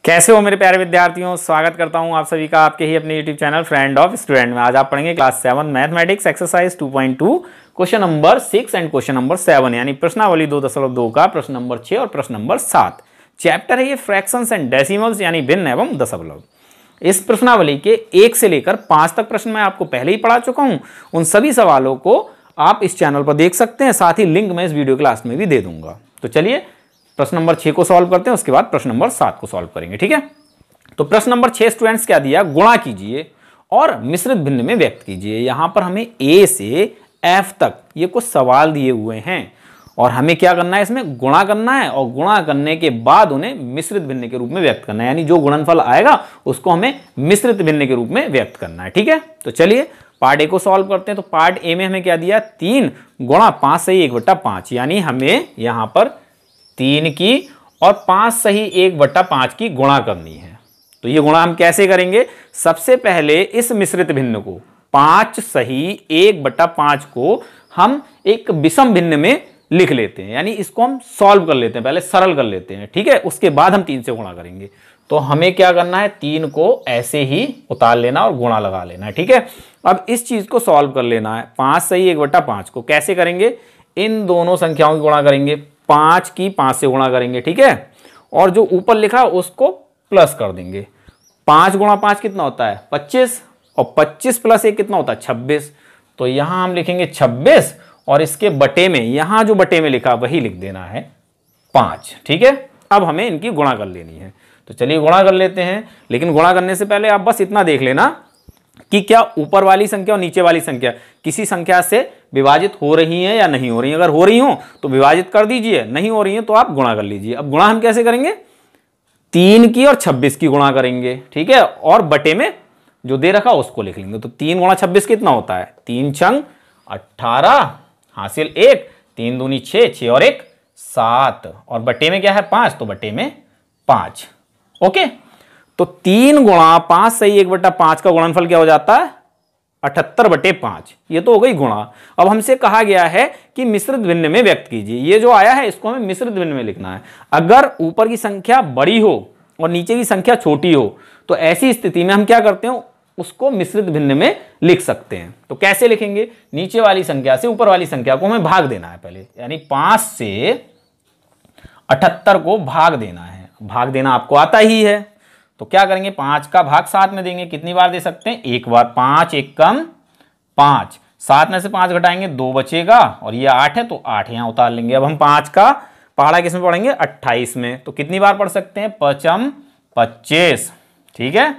कैसे हो मेरे प्यारे विद्यार्थियों, स्वागत करता हूं आप सभी का आपके ही अपने YouTube channel friend of student में। आज आप पढ़ेंगे class 7 mathematics exercise 2.2 question number 6 and question number 7 यानी प्रश्नावली 2.2 का प्रश्न नंबर 6 और प्रश्न नंबर 7। चैप्टर है ये फ्रैक्शंस एंड डेसिमल्स यानी भिन्न एवं दशमलव। इस प्रश्नावली के 1 से लेकर 5 तक प्रश्न मैं आपको पहले ही पढ़ा चुका हूं। उन सभी सवालों को आप इस चैनल पर देख सकते हैं, साथ ही लिंक मैं इस वीडियो क्लास में भी दे दूंगा। तो चलिए प्रश्न नंबर 6 को सॉल्व करते हैं, उसके बाद प्रश्न नंबर 7 को सॉल्व करेंगे। ठीक है, तो प्रश्न नंबर 6 स्टूडेंट्स क्या दिया, गुणा कीजिए और मिश्रित भिन्न में व्यक्त कीजिए। यहां पर हमें ए से एफ तक ये कुछ सवाल दिए हुए हैं और हमें क्या करना है, इसमें गुणा करना है और गुणा करने के बाद उन्हें मिश्रित भिन्न के रूप में व्यक्त करना है, यानी जो गुणनफल आएगा उसको हमें मिश्रित भिन्न के रूप में व्यक्त करना है। ठीक है, तो चलिए पार्ट ए को सॉल्व करते हैं। तो पार्ट ए में हमें क्या दिया, 3 गुणा 5 सही 1/5, यानी हमें यहां पर 3 की और 5 सही 1/5 की गुणा करनी है। तो ये गुणा हम कैसे करेंगे, सबसे पहले इस मिश्रित भिन्न को 5 सही 1/5 को हम एक विषम भिन्न में लिख लेते हैं, यानी इसको हम सॉल्व कर लेते हैं, पहले सरल कर लेते हैं। ठीक है, उसके बाद हम 3 से गुणा करेंगे। तो हमें क्या करना है, 3 को ऐसे ही उतार लेना और गुणा लगा लेना है। ठीक है, अब इस चीज को सॉल्व कर लेना है। 5 सही 1/5 को कैसे करेंगे, इन दोनों संख्याओं की गुणा करेंगे, 5 की 5 से गुणा करेंगे। ठीक है, और जो ऊपर लिखा उसको प्लस कर देंगे। 5 गुणा 5 कितना होता है 25, और 25 प्लस 1 कितना होता है 26। तो यहां हम लिखेंगे 26 और इसके बटे में, यहां जो बटे में लिखा वही लिख देना है 5। ठीक है, अब हमें इनकी गुणा कर लेनी है। तो चलिए गुणा कर लेते हैं, लेकिन गुणा करने से पहले आप बस इतना देख लेना कि क्या ऊपर वाली संख्या और नीचे वाली संख्या किसी संख्या से विभाजित हो रही है या नहीं हो रही है। अगर हो रही हो तो विभाजित कर दीजिए, नहीं हो रही है तो आप गुणा कर लीजिए। अब गुणा हम कैसे करेंगे, 3 की और 26 की गुणा करेंगे। ठीक है, और बटे में जो दे रखा उसको लिख लेंगे। तो 3 गुणा 26 कितना होता है, 3 छंग 18 हासिल 1, 3 दूनी 6, 6 और 1 7, और बटे में क्या है 5, तो बटे में 5। ओके, तो 3 गुणा 5 सही 1/5 का गुणनफल क्या हो जाता है 78/5। ये तो हो गई गुणा। अब हमसे कहा गया है कि मिश्रित भिन्न में व्यक्त कीजिए। ये जो आया है इसको हमें मिश्रित भिन्न में लिखना है। अगर ऊपर की संख्या बड़ी हो और नीचे की संख्या छोटी हो तो ऐसी स्थिति में हम क्या करते हैं, उसको मिश्रित भिन्न में लिख सकते हैं। तो कैसे लिखेंगे, नीचे वाली संख्या से ऊपर वाली संख्या को हमें भाग देना है पहले, यानी 5 से 78 को भाग देना है। भाग देना आपको आता ही है, तो क्या करेंगे, 5 का भाग 7 में देंगे। कितनी बार दे सकते हैं, एक बार। 5 1 कम 5, 7 में से 5 घटाएंगे 2 बचेगा, और ये 8 है तो 8 यहां उतार लेंगे। अब हम 5 का पहाड़ा किस में पढ़ेंगे, 28 में। तो कितनी बार पढ़ सकते हैं, 5 25। ठीक है,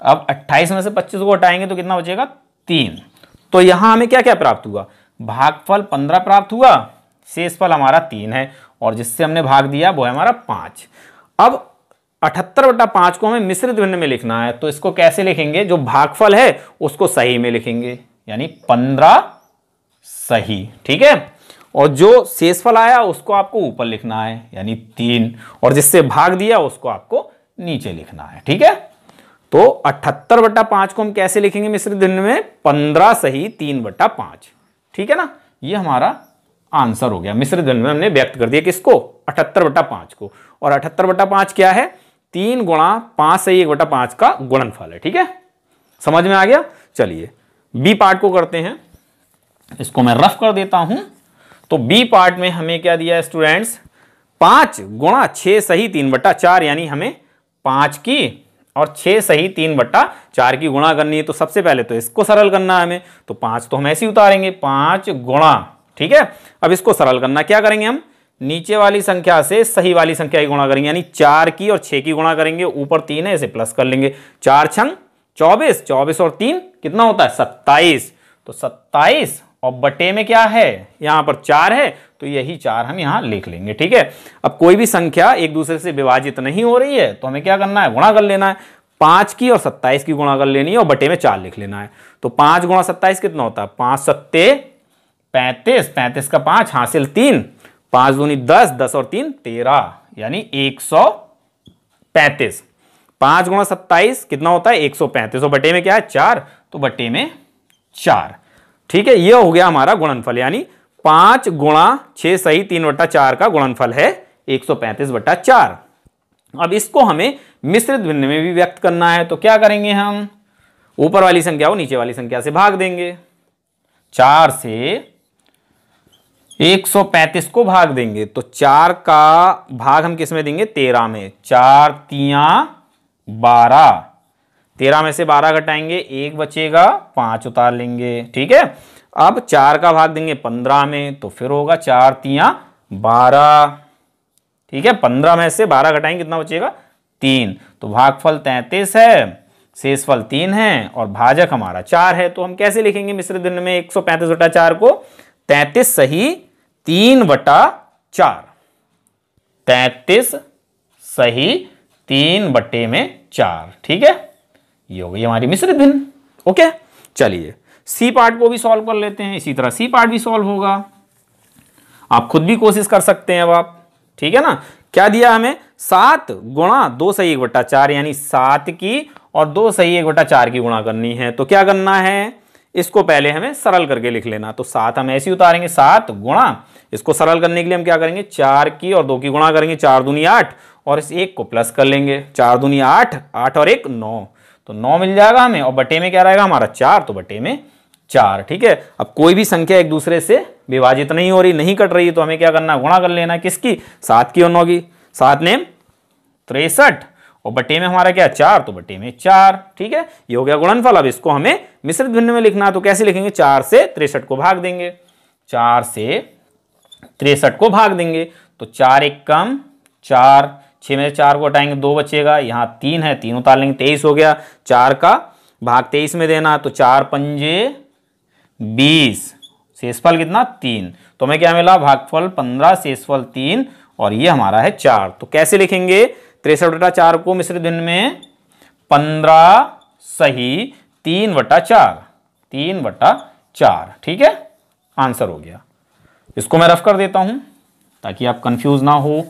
अब 28 में से 25 को हटाएंगे तो कितना बचेगा 3। तो यहां हमें क्या क्या प्राप्त हुआ, भागफल 15 प्राप्त हुआ, शेषफल हमारा 3 है, और जिससे हमने भाग दिया वो है हमारा 5। अब 78/5 को हमें मिश्रित भिन्न में लिखना है, तो इसको कैसे लिखेंगे, जो भागफल है उसको सही में लिखेंगे, यानी 15 सही। ठीक है, और जो शेषफल आया उसको आपको ऊपर लिखना है, यानी 3, और जिससे भाग दिया उसको आपको नीचे लिखना है। ठीक है, तो 78/5 को हम कैसे लिखेंगे मिश्रित भिन्न में, 15 सही 3/5। ठीक है ना, ये हमारा आंसर हो गया। मिश्रित भिन्न में हमने व्यक्त कर दिया किसको, 78/5 को। और 78/5 क्या है, 3 गुणा 5 सही 1/5 का गुणनफल है। ठीक है, समझ में आ गया। चलिए बी पार्ट को करते हैं, इसको मैं रफ कर देता हूं। तो बी पार्ट में हमें क्या दिया है स्टूडेंट्स, 5 गुणा 6 सही 3/4, यानी हमें 5 की और 6 सही 3/4 की गुणा करनी है। तो सबसे पहले तो इसको सरल करना है हमें, तो 5 तो हम ऐसे ही उतारेंगे, 5 गुणा। ठीक है, अब इसको सरल करना क्या करेंगे, हम नीचे वाली संख्या से सही वाली संख्या की गुणा करेंगे, यानी 4 की और 6 की गुणा करेंगे। ऊपर 3 है, इसे प्लस कर लेंगे। 4 छंग 24, 24 और 3 कितना होता है 27। तो 27 और बटे में क्या है, यहां पर 4 है, तो यही 4 हम यहां लिख लेंगे। ठीक है, अब कोई भी संख्या एक दूसरे से विभाजित नहीं हो रही है तो हमें क्या करना है, गुणा कर लेना है। 5 की और 27 की गुणा कर लेनी है और बटे में 4 लिख लेना है। तो 5 गुणा 27 कितना होता है, 5 सत्ते 35, 35 का 5 हासिल 3, 5 दूनी 10, 10 और 3 13, यानी 135। 5 गुणा 27 कितना होता है 135, और बटे में क्या है 4, तो बटे में 4। ठीक है, ये हो गया हमारा गुणनफल, यानी 5 गुणा 6 सही 3/4 का गुणनफल है 135/4। अब इसको हमें मिश्रित भिन्न में भी व्यक्त करना है, तो क्या करेंगे हम, ऊपर वाली संख्या को नीचे वाली संख्या से भाग देंगे। 4 से 135 को भाग देंगे, तो 4 का भाग हम किस में देंगे, 13 में। 4 तिया 12, 13 में से 12 घटाएंगे, 1 बचेगा, 5 उतार लेंगे। ठीक है, अब 4 का भाग देंगे 15 में, तो फिर होगा 4 तिया 12। ठीक है, 15 में से 12 घटाएंगे, कितना बचेगा, 3। तो भागफल 33 है, शेषफल 3 है और भाजक हमारा 4 है। तो हम कैसे लिखेंगे मिश्रित भिन्न में 135/4 को, 33 सही 3/4, 33 सही 3/4। ठीक है, ये हो गई हमारी मिश्रित भिन्न। ओके, चलिए सी पार्ट को भी सॉल्व कर लेते हैं। इसी तरह सी पार्ट भी सॉल्व होगा, आप खुद भी कोशिश कर सकते हैं अब आप। ठीक है ना, क्या दिया हमें, 7 गुणा 2 सही 1/4, यानी 7 की और 2 सही 1/4 की गुणा करनी है। तो क्या करना है, इसको पहले हमें सरल करके लिख लेना। तो 7 हम ऐसे ही उतारेंगे, 7 गुणा, इसको सरल करने के लिए हम क्या करेंगे, 4 की और 2 की गुणा करेंगे, 4 दूनी 8 और इस 1 को प्लस कर लेंगे, 4 दूनी 8, 8 और 1 9, तो 9 मिल जाएगा हमें। और बटे में क्या रहेगा हमारा 4, तो बटे में 4। ठीक है, अब कोई भी संख्या एक दूसरे से विभाजित नहीं हो रही, नहीं कट रही, तो हमें क्या करना है, गुणा कर लेना है, किसकी, 7 की और 9 की। 7 ने 63 और बटे में हमारा क्या 4, तो बटे में 4। ठीक है, ये हो गया गुणनफल। अब इसको हमें मिश्रित भिन्न में लिखना है, तो कैसे लिखेंगे, 4 से 63 को भाग देंगे, 4 से 63 को भाग देंगे, तो 4 1 कम 4, 6 में से 4 को हटाएंगे, 2 बचेगा, यहाँ 3 है, 3 उतार लेंगे, 23 हो गया। 4 का भाग 23 में देना, तो 4 पंजे 20, शेषफल कितना 3, तो हमें क्या मिला, भागफल 15, शेषफल 3 और ये हमारा है 4। तो कैसे लिखेंगे 63/4 को मिश्रित भिन्न में, 15 सही 3/4, 3/4। ठीक है, आंसर हो गया। इसको मैं रफ कर देता हूं ताकि आप कंफ्यूज ना हो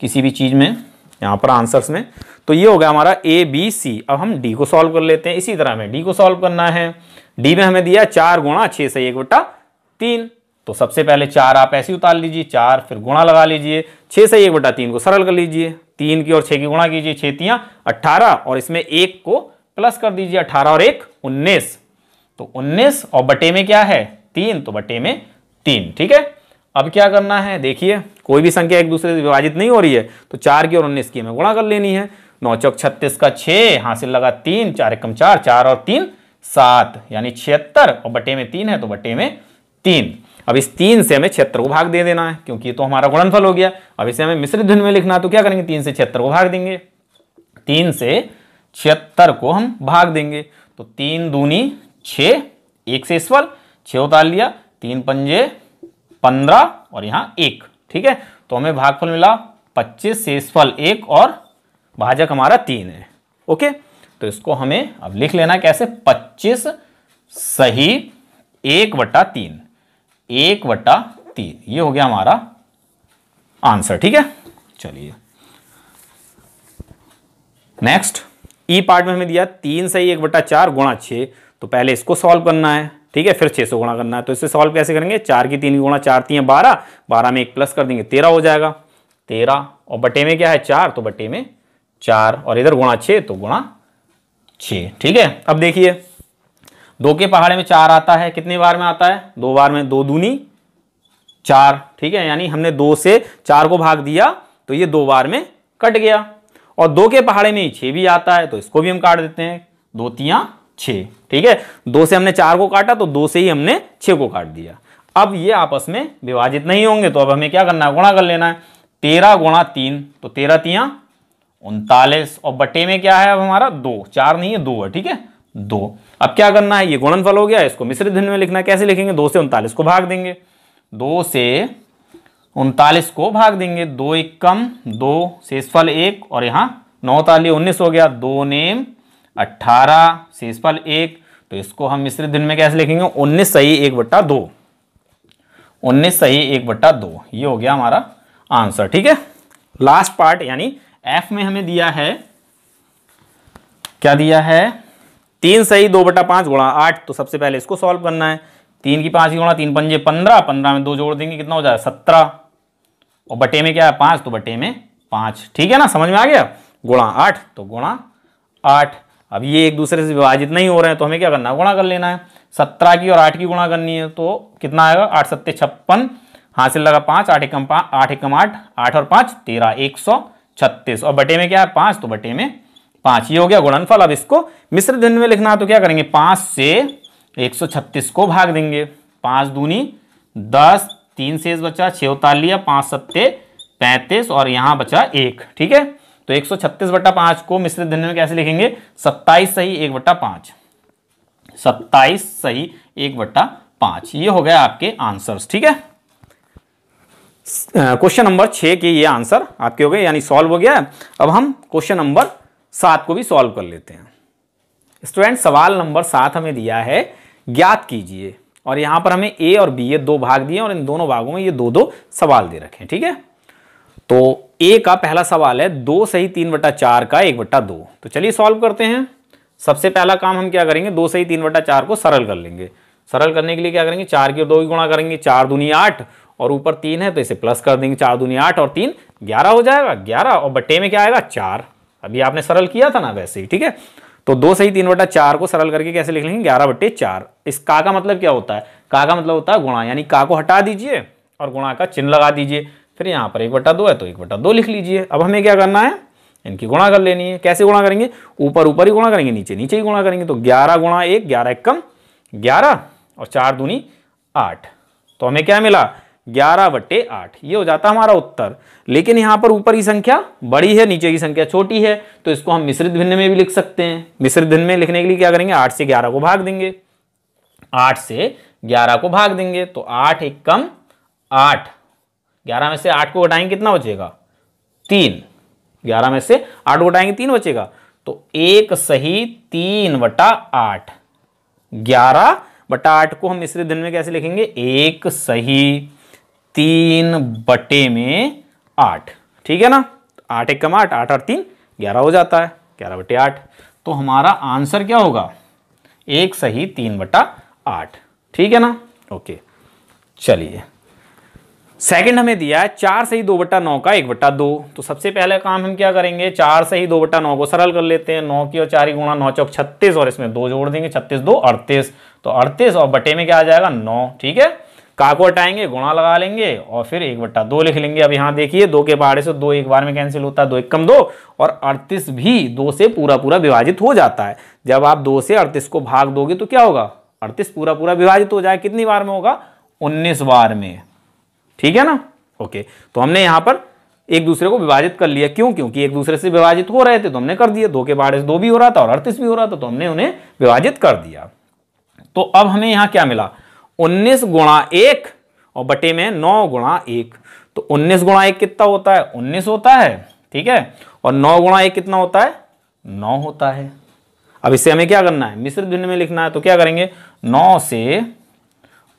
किसी भी चीज में, यहां पर आंसर्स में। तो ये हो गया हमारा ए बी सी। अब हम डी को सॉल्व कर लेते हैं। इसी तरह हमें डी को सॉल्व करना है। डी में हमें दिया 4 गुणा 6 सही 1/3, तो सबसे पहले 4 आप ऐसे ही उतार लीजिए, 4 फिर गुणा लगा लीजिए, 6 सही 1/3 को सरल कर लीजिए, 3 की और 6 की गुणा कीजिए, 6 तियां 18 और इसमें 1 को प्लस कर दीजिए, 18 और 1 19, तो 19 और बटे में क्या है 3, तो बटे में 3। ठीक है, अब क्या करना है, देखिए कोई भी संख्या एक दूसरे से विभाजित नहीं हो रही है, तो 4 की और 19 की हमें गुणा कर लेनी है। 9 चौक 36 का 6, हासिल लगा 3, 4 एकम 4, 4 और 3 7, यानी 76 और बटे में 3 है, तो बटे में 3। अब इस 3 से हमें 76 को भाग दे देना है, क्योंकि ये तो हमारा गुणनफल हो गया। अब इसे हमें मिश्रित भिन्न में लिखना है, तो क्या करेंगे, 3 से 76 को भाग देंगे, 3 से 76 को हम भाग देंगे, तो 3 दूनी 6, 1 शेषफल 6 उतार लिया, 3 पंजे 15 और यहाँ 1। ठीक है, तो हमें भागफल मिला 25, शेषफल 1 और भाजक हमारा 3 है। ओके, तो इसको हमें अब लिख लेना कैसे, 25 सही 1/3, 1/3, ये हो गया हमारा आंसर। ठीक है, चलिए नेक्स्ट ई पार्ट में हमें दिया 3 सही 1/4 गुणा 6, तो पहले इसको सॉल्व करना है। ठीक है, फिर 6 से गुणा करना है, तो इसे सॉल्व कैसे करेंगे, 4 की 3 गुणा 4 3 12, 12 में 1 प्लस कर देंगे, 13 हो जाएगा, 13 और बटे में क्या है 4, तो बटे में 4 और इधर गुणा 6, तो गुणा 6। ठीक है, अब देखिए 2 के पहाड़े में 4 आता है, कितनी बार में आता है, 2 बार में, 2 दूनी 4। ठीक है, यानी हमने 2 से 4 को भाग दिया, तो ये 2 बार में कट गया। और 2 के पहाड़े में 6 भी आता है, तो इसको भी हम काट देते हैं, 2 तियां 6। ठीक है, 2 से हमने 4 को काटा, तो 2 से ही हमने 6 को काट दिया। अब ये आपस में विभाजित नहीं होंगे, तो अब हमें क्या करना है, गुणा कर लेना है। 13 गुणा 3, तो 13 तियां 39 और बटे में क्या है अब हमारा 2, 4 नहीं है 2 है। ठीक है, 2। अब क्या करना है, ये गुणनफल हो गया, इसको मिश्रित भिन्न में लिखना है। कैसे लिखेंगे, 2 से 39 को भाग देंगे, 2 से 39 को भाग देंगे, 2 1 कम 2, शेषफल 1 और यहाँ 9 उतार लिए, 19 हो गया, 2 नेम 18, शेषफल 1, तो इसको हम मिश्रित भिन्न में कैसे लिखेंगे, 19 सही 1/2, 19 सही 1/2, ये हो गया हमारा आंसर। ठीक है, लास्ट पार्ट यानी एफ में हमें दिया है, क्या दिया है, 3 सही 2/5 गुणा 8, तो सबसे पहले इसको सॉल्व करना है। 3 की 5 की गुणा, 3 पंजे 15, 15 में 2 जोड़ देंगे, कितना हो जाएगा 17 और बटे में क्या है 5, तो बटे में 5। ठीक है ना, समझ में आ गया। गुणा 8, तो गुणा 8। अब ये एक दूसरे से विभाजित नहीं हो रहे हैं तो हमें क्या करना है, गुणा कर लेना है। 17 की और 8 की गुणा करनी है तो कितना आएगा, 8 सत्ते 56, हासिल लगा 5, 8 एकम 8, 8 और 5 13, 136, और बटे में क्या है 5, तो बटे में 5। ये हो गया गुणनफल। अब इसको मिश्र भिन्न में लिखना है तो क्या करेंगे, 5 से 136 को भाग देंगे। 5 दूनी 10, 3 शेष बचा, 6 उतार लिया, 5 सत्ते 35 और यहाँ बचा 1। ठीक है, तो 136/5 को मिश्रित भिन्न में कैसे लिखेंगे, 27 सही 1/5, 27 सही 1/5। ये हो गया आपके आंसर्स। ठीक है, क्वेश्चन नंबर 6 के ये आंसर आपके हो गए, यानी सॉल्व हो गया। अब हम क्वेश्चन नंबर 7 को भी सॉल्व कर लेते हैं। स्टूडेंट, सवाल नंबर 7 हमें दिया है, ज्ञात कीजिए, और यहां पर हमें ए और बी ये दो भाग दिए और इन दोनों भागों में ये दो सवाल दे रखे हैं। ठीक है, तो ए का पहला सवाल है 2 सही 3/4 का 1/2। तो चलिए सॉल्व करते हैं। सबसे पहला काम हम क्या करेंगे, 2 सही 3/4 को सरल कर लेंगे। सरल करने के लिए क्या करेंगे, 4 की और 2 की गुणा करेंगे, 4 दूनी 8 और ऊपर 3 है तो इसे प्लस कर देंगे, 4 दूनी 8 और 3 11 हो जाएगा, 11 और बट्टे में क्या आएगा 4। अभी आपने सरल किया था ना वैसे ही। ठीक है, तो 2 सही 3/4 को सरल करके कैसे लिख लेंगे, 11/4। इस का मतलब क्या होता है, का मतलब होता है गुणा, यानी का को हटा दीजिए और गुणा का चिन्ह लगा दीजिए। फिर यहाँ पर 1/2 है तो 1/2 लिख लीजिए। अब हमें क्या करना है, इनकी गुणा कर लेनी है। कैसे गुणा करेंगे, ऊपर ऊपर ही गुणा करेंगे, नीचे नीचे ही गुणा करेंगे। तो 11 गुणा 1, 11 एकम 11 और 4 दूनी 8, तो हमें क्या मिला 11/8। ये हो जाता हमारा उत्तर। लेकिन यहाँ पर ऊपर की संख्या बड़ी है, नीचे की संख्या छोटी है, तो इसको हम मिश्रित भिन्न में भी लिख सकते हैं। मिश्रित भिन्न में लिखने के लिए क्या करेंगे, 8 से 11 को भाग देंगे, 8 से 11 को भाग देंगे तो 8 एकम 8, 11 में से 8 को घटाएंगे कितना बचेगा 3, 11 में से 8 को घटाएंगे 3 बचेगा, तो 1 सही 3/8। 11/8 को हम मिश्रित भिन्न में कैसे लिखेंगे, 1 सही 3/8। ठीक है ना, 8 एकम 8, 8 और 3 11 हो जाता है, 11/8। तो हमारा आंसर क्या होगा, 1 सही 3/8। ठीक है ना, ओके। चलिए, सेकंड हमें दिया है 4 सही 2/9 का 1/2। तो सबसे पहले काम हम क्या करेंगे, 4 सही 2/9 को सरल कर लेते हैं। 9 की और 4 की गुणा 9 चौक 36 और इसमें 2 जोड़ देंगे, 36 2 38, तो 38 और बटे में क्या आ जाएगा 9। ठीक है, का को हटाएंगे, गुणा लगा लेंगे और फिर 1/2 लिख लेंगे। अब यहाँ देखिए 2 के पहाड़े से 2 एक बार में कैंसिल होता है, 2 एकम 2 और 38 भी 2 से पूरा पूरा विभाजित हो जाता है। जब आप 2 से 38 को भाग दोगे तो क्या होगा, 38 पूरा पूरा विभाजित हो जाए, कितनी बार में होगा 19 बार में। ठीक है ना, ओके। तो हमने यहाँ पर एक दूसरे को विभाजित कर लिया, क्यों, क्योंकि एक दूसरे से विभाजित हो रहे थे तो हमने कर दिया। 2 के पहाड़े से 2 भी हो रहा था और 38 भी हो रहा था तो हमने उन्हें विभाजित कर दिया। तो अब हमें यहाँ क्या मिला, 19 गुणा 1 और बटे में 9 गुणा 1। तो 19 गुणा 1 कितना होता है, 19 होता है। ठीक है, और 9 गुणा 1 कितना होता है, 9 होता है। अब इससे हमें क्या करना है, मिश्रित भिन्न में लिखना है। तो क्या करेंगे, 9 से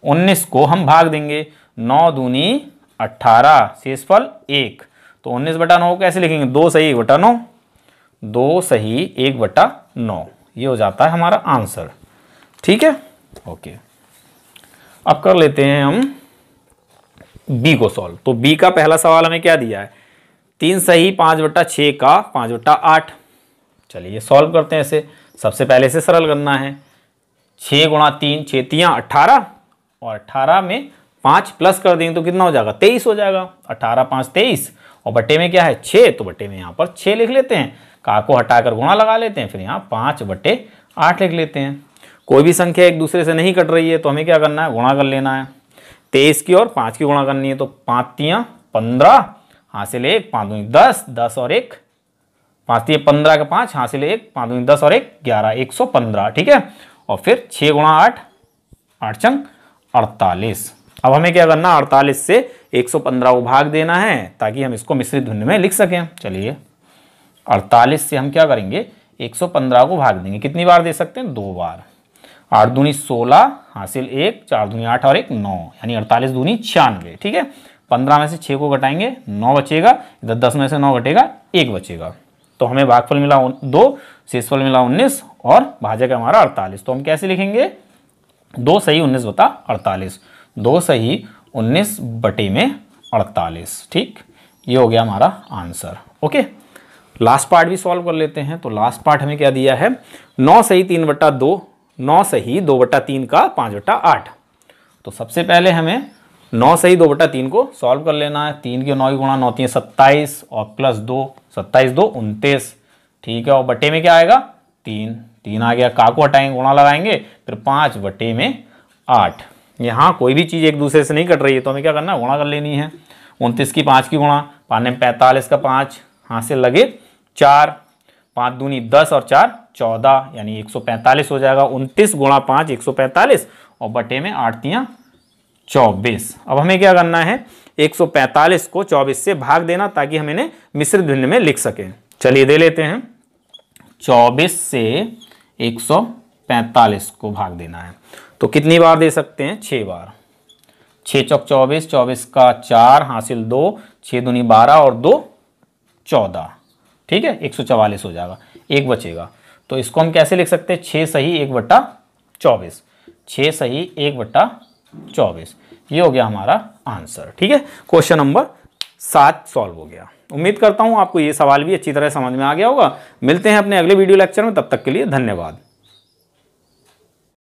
19 को हम भाग देंगे, 9 दूनी 18, शेषफल 1। तो 19/9 कैसे लिखेंगे, 2 सही 1/9, 2 सही 1/9। ये हो जाता है हमारा आंसर। ठीक है, ओके। अब कर लेते हैं हम बी को सॉल्व। तो बी का पहला सवाल हमें क्या दिया है, 3 सही 5/6 का 5/8। चलिए सॉल्व करते हैं इसे। सबसे पहले से सरल करना है, 6 गुणा 3, 6 3 18 और 18 में 5 प्लस कर देंगे तो कितना हो जाएगा, 23 हो जाएगा। 18 5 23 और बटे में क्या है 6, तो बटे में यहाँ पर 6 लिख लेते हैं। का को हटाकर गुणा लगा लेते हैं, फिर यहाँ 5/8 लिख लेते हैं। कोई भी संख्या एक दूसरे से नहीं कट रही है तो हमें क्या करना है, गुणा कर लेना है। 23 की और 5 की गुणा करनी है तो 5 3 15, हासिल 1, 5 दूनी 10, 10 और 1 5 3 15 का 5, हासिल 1, 5 दूनी 10 और 1 11, 115। ठीक है, और फिर 6 गुणा 8, 8 चंग 48। अब हमें क्या करना, 48 से 115 को भाग देना है ताकि हम इसको मिश्रित भिन्न में लिख सकें। चलिए 48 से हम क्या करेंगे, 115 को भाग देंगे, कितनी बार दे सकते हैं, 2 बार। 8 दूनी 16, हासिल 1, 4 दूनी 8 और 1 9, यानी 48 दूनी 96। ठीक है, 15 में से 6 को घटाएंगे 9 बचेगा, इधर 10 में से 9 घटेगा 1 बचेगा। तो हमें भागफल मिला 2, शेषफल मिला 19 और भाजक हमारा 48। तो हम कैसे लिखेंगे, 2 सही 19/48, 2 सही 19/48। ठीक, ये हो गया हमारा आंसर। ओके, लास्ट पार्ट भी सॉल्व कर लेते हैं। तो लास्ट पार्ट हमें क्या दिया है, 9 सही 3/2, 9 सही 2/3 का 5/8। तो सबसे पहले हमें 9 सही 2/3 को सॉल्व कर लेना है। 3 के 9 की गुणा 9 3 27 और प्लस 2, 27 2 29, ठीक है। और बटे में क्या आएगा, 3, 3 आ गया। का को हटाएंगे, गुणा लगाएंगे, फिर 5/8। यहाँ कोई भी चीज़ एक दूसरे से नहीं कट रही है तो हमें क्या करना है, गुणा कर लेनी है। 29 की 5 की गुणा, 5 में 45 का 5, हाथ से लगे 4, 5 दूनी 10 और 4 14, यानी 145 हो जाएगा। 29 गुणा 5 145 और बटे में 8 तियां 24। अब हमें क्या करना है, 145 को 24 से भाग देना ताकि हम इन्हें मिश्रित भिन्न में लिख सकें। चलिए दे लेते हैं, 24 से 145 को भाग देना है तो कितनी बार दे सकते हैं, 6 बार। 6 चौक 24, 24 का 4 हासिल 2, 6 दूनी 12 और 2 14, ठीक है। 144 हो जाएगा, एक बचेगा। तो इसको हम कैसे लिख सकते हैं, 6 सही 1/24, 6 सही 1/24। ये हो गया हमारा आंसर, ठीक है। क्वेश्चन नंबर 7 सॉल्व हो गया। उम्मीद करता हूं आपको ये सवाल भी अच्छी तरह समझ में आ गया होगा। मिलते हैं अपने अगले वीडियो लेक्चर में, तब तक के लिए धन्यवाद।